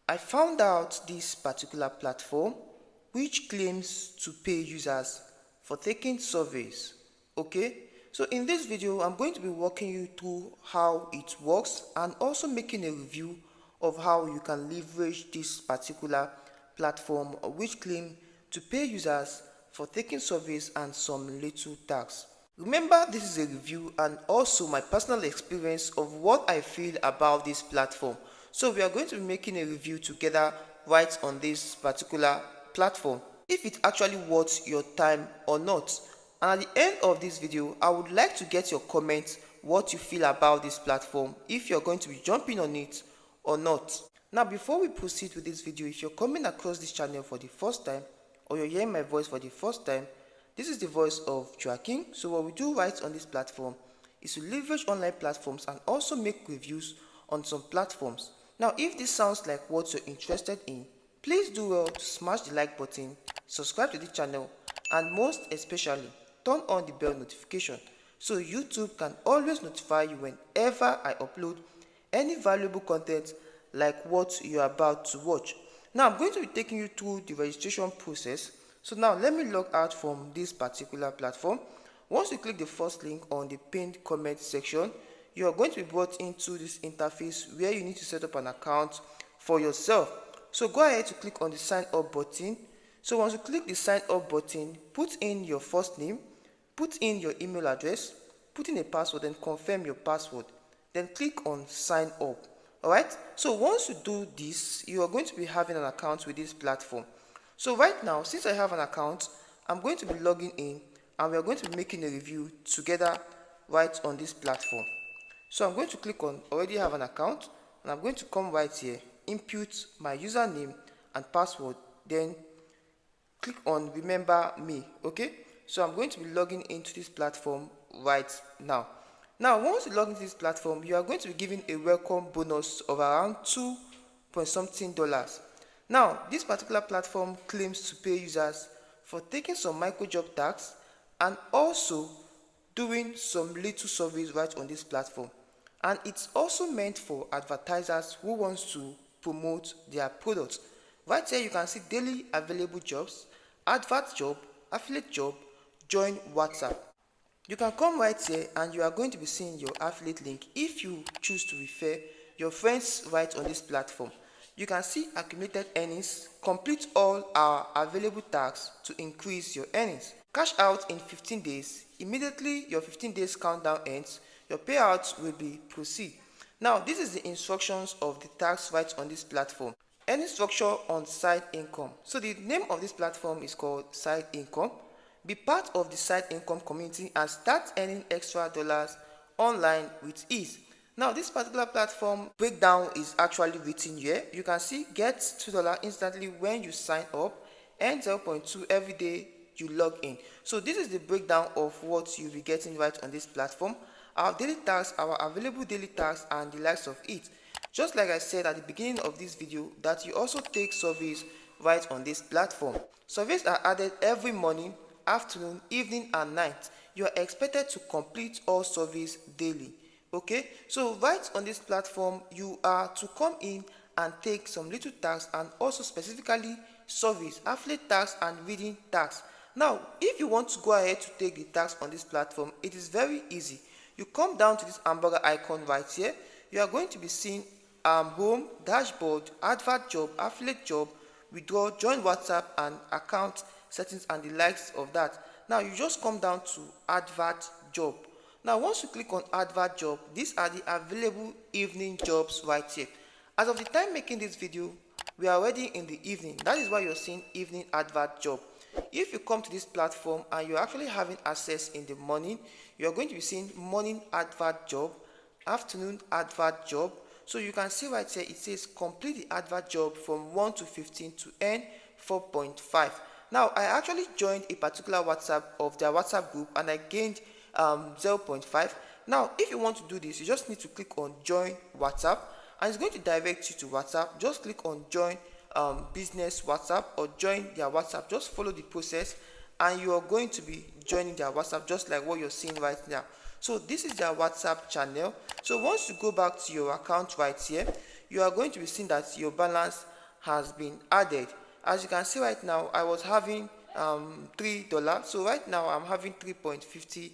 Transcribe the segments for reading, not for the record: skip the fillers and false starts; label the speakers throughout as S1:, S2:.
S1: I found out this particular platform which claims to pay users for taking surveys. Okay, so in this video I'm going to be walking you through how it works and also making a review of how you can leverage this particular platform which claim to pay users for taking surveys and some little tax. Remember, this is a review and also my personal experience of what I feel about this platform. So we are going to be making a review together right on this particular platform, if it actually worth your time or not. And at the end of this video, I would like to get your comments, what you feel about this platform, if you're going to be jumping on it or not. Now, before we proceed with this video, if you're coming across this channel for the first time or you're hearing my voice for the first time, this is the voice of Joaking. So what we do right on this platform is to leverage online platforms and also make reviews on some platforms. Now, if this sounds like what you're interested in, please do well to smash the like button, subscribe to the channel, and most especially, turn on the bell notification so YouTube can always notify you whenever I upload any valuable content like what you're about to watch. Now, I'm going to be taking you through the registration process. So now let me log out from this particular platform. Once you click the first link on the pinned comment section, you are going to be brought into this interface where you need to set up an account for yourself. So go ahead to click on the sign up button. So once you click the sign up button, put in your first name, put in your email address, put in a password and confirm your password. Then click on sign up. Alright, so once you do this, you are going to be having an account with this platform. So right now, since I have an account, I'm going to be logging in and we are going to be making a review together right on this platform. So I'm going to click on already have an account and I'm going to come right here, input my username and password, then click on remember me. Okay, so I'm going to be logging into this platform right now. Now, once you log into this platform, you are going to be given a welcome bonus of around $2.something. Now, this particular platform claims to pay users for taking some micro job tax and also doing some little surveys right on this platform. And it's also meant for advertisers who want to promote their products. Right here, you can see daily available jobs, advert job, affiliate job, join WhatsApp. You can come right here and you are going to be seeing your affiliate link if you choose to refer your friends right on this platform. You can see accumulated earnings, complete all our available tasks to increase your earnings. Cash out in 15 days. Immediately your 15 days countdown ends, your payouts will be proceed. Now, this is the instructions of the tax right on this platform. Any structure on side income. So the name of this platform is called side income. Be part of the side income community and start earning extra dollars online with ease. Now, this particular platform breakdown is actually written here. You can see get $2 instantly when you sign up and 0.2 every day you log in. So this is the breakdown of what you'll be getting right on this platform. Our daily tasks, our available daily tasks and the likes of it. Just like I said at the beginning of this video, that you also take surveys right on this platform. Surveys are added every morning, afternoon, evening and night. You are expected to complete all surveys daily. Okay, so right on this platform you are to come in and take some little tasks and also specifically surveys, affiliate tasks and reading tasks. Now, if you want to go ahead to take the tasks on this platform, it is very easy. You come down to this hamburger icon right here. You are going to be seeing home, dashboard, advert job, affiliate job, withdraw, join WhatsApp and account settings and the likes of that. Now you just come down to advert job. Now once you click on advert job, these are the available evening jobs right here. As of the time making this video, we are already in the evening. That is why you're seeing evening advert job. If you come to this platform and you're actually having access in the morning, you're going to be seeing morning advert job, afternoon advert job. So you can see right here it says complete the advert job from 1 to 15 to earn 4.5. Now, I actually joined a particular WhatsApp of their WhatsApp group and I gained 0.5. Now, if you want to do this, you just need to click on join WhatsApp and it's going to direct you to WhatsApp. Just click on join business WhatsApp or join their WhatsApp. Just follow the process and you are going to be joining their WhatsApp just like what you're seeing right now. So this is their WhatsApp channel. So once you go back to your account right here, you are going to be seeing that your balance has been added. As you can see right now, I was having $3, so right now I'm having $3.50.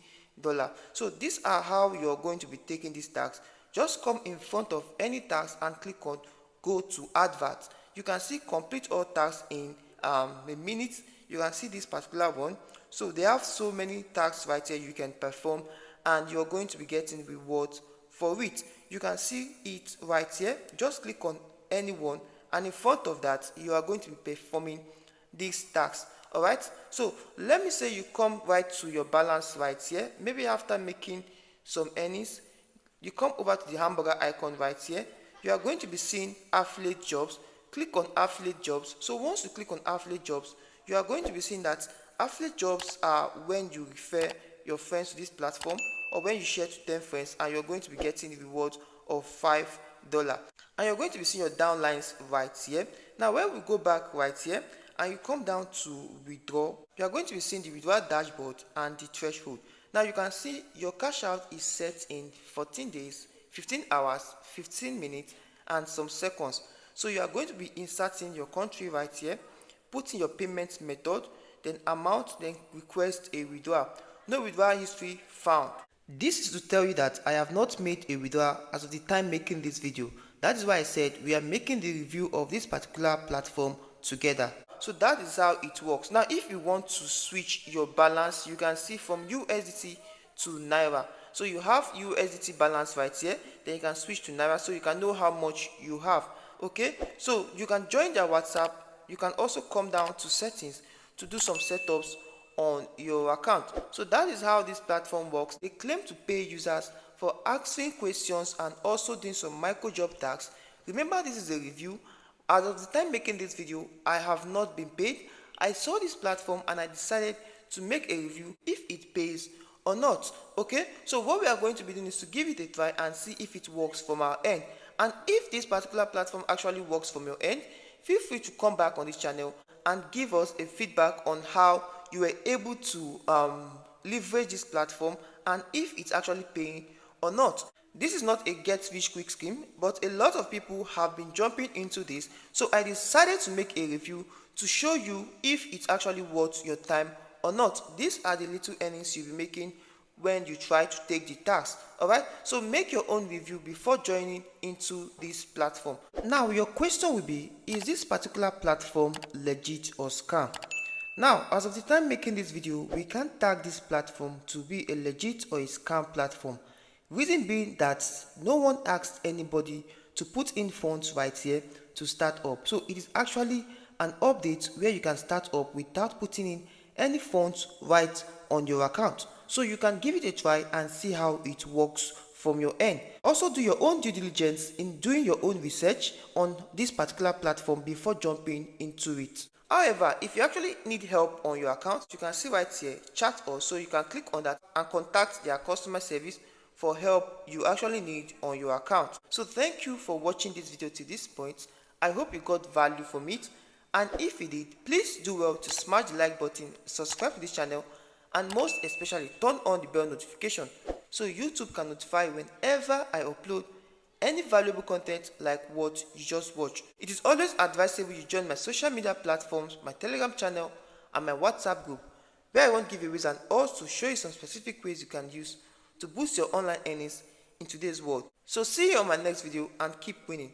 S1: So these are how you're going to be taking this tax. Just come in front of any tax and click on go to advert. You can see complete all tasks in a minute. You can see this particular one. So they have so many tasks right here you can perform, and you're going to be getting rewards for it. You can see it right here. Just click on any one, and in front of that you are going to be performing this task. All right, so let me say you come right to your balance right here. Maybe after making some earnings, you come over to the hamburger icon right here. You are going to be seeing affiliate jobs. Click on affiliate jobs. So once you click on affiliate jobs, you are going to be seeing that affiliate jobs are when you refer your friends to this platform, or when you share to 10 friends, and you're going to be getting rewards of $5. And you're going to be seeing your downlines right here. Now when we go back right here and you come down to withdraw, you are going to be seeing the withdrawal dashboard and the threshold. Now you can see your cash out is set in 14 days, 15 hours, 15 minutes, and some seconds. So you are going to be inserting your country right here, putting your payment method, then amount, then request a withdrawal. No withdrawal history found. This is to tell you that I have not made a withdrawal as of the time making this video. That is why I said we are making the review of this particular platform together. So that is how it works. Now if you want to switch your balance, you can see from USDT to Naira. So you have USDT balance right here, then you can switch to Naira so you can know how much you have. Okay, so you can join their WhatsApp. You can also come down to settings to do some setups on your account. So that is how this platform works. They claim to pay users for asking questions and also doing some micro job tasks. Remember, this is a review. As of the time making this video, I have not been paid. I saw this platform and I decided to make a review if it pays or not. Okay, so what we are going to be doing is to give it a try and see if it works from our end. And if this particular platform actually works from your end, feel free to come back on this channel and give us a feedback on how you were able to leverage this platform and if it's actually paying or not. This is not a get rich quick scheme, but a lot of people have been jumping into this, so I decided to make a review to show you if it's actually worth your time or not. These are the little earnings you'll be making when you try to take the task. All right, so make your own review before joining into this platform. Now your question will be, is this particular platform legit or scam? Now, as of the time making this video, we can't tag this platform to be a legit or a scam platform. Reason being that no one asked anybody to put in funds right here to start up. So it is actually an update where you can start up without putting in any funds right on your account. So you can give it a try and see how it works from your end. Also do your own due diligence in doing your own research on this particular platform before jumping into it. However, if you actually need help on your account, you can see right here, chat us, so you can click on that and contact their customer service for help you actually need on your account. So thank you for watching this video to this point. I hope you got value from it, and if you did, please do well to smash the like button, subscribe to this channel, and most especially turn on the bell notification so YouTube can notify whenever I upload any valuable content like what you just watched. It is always advisable you join my social media platforms, my Telegram channel, and my WhatsApp group, where I won't give giveaways and also show you some specific ways you can use to boost your online earnings in today's world. So see you on my next video and keep winning.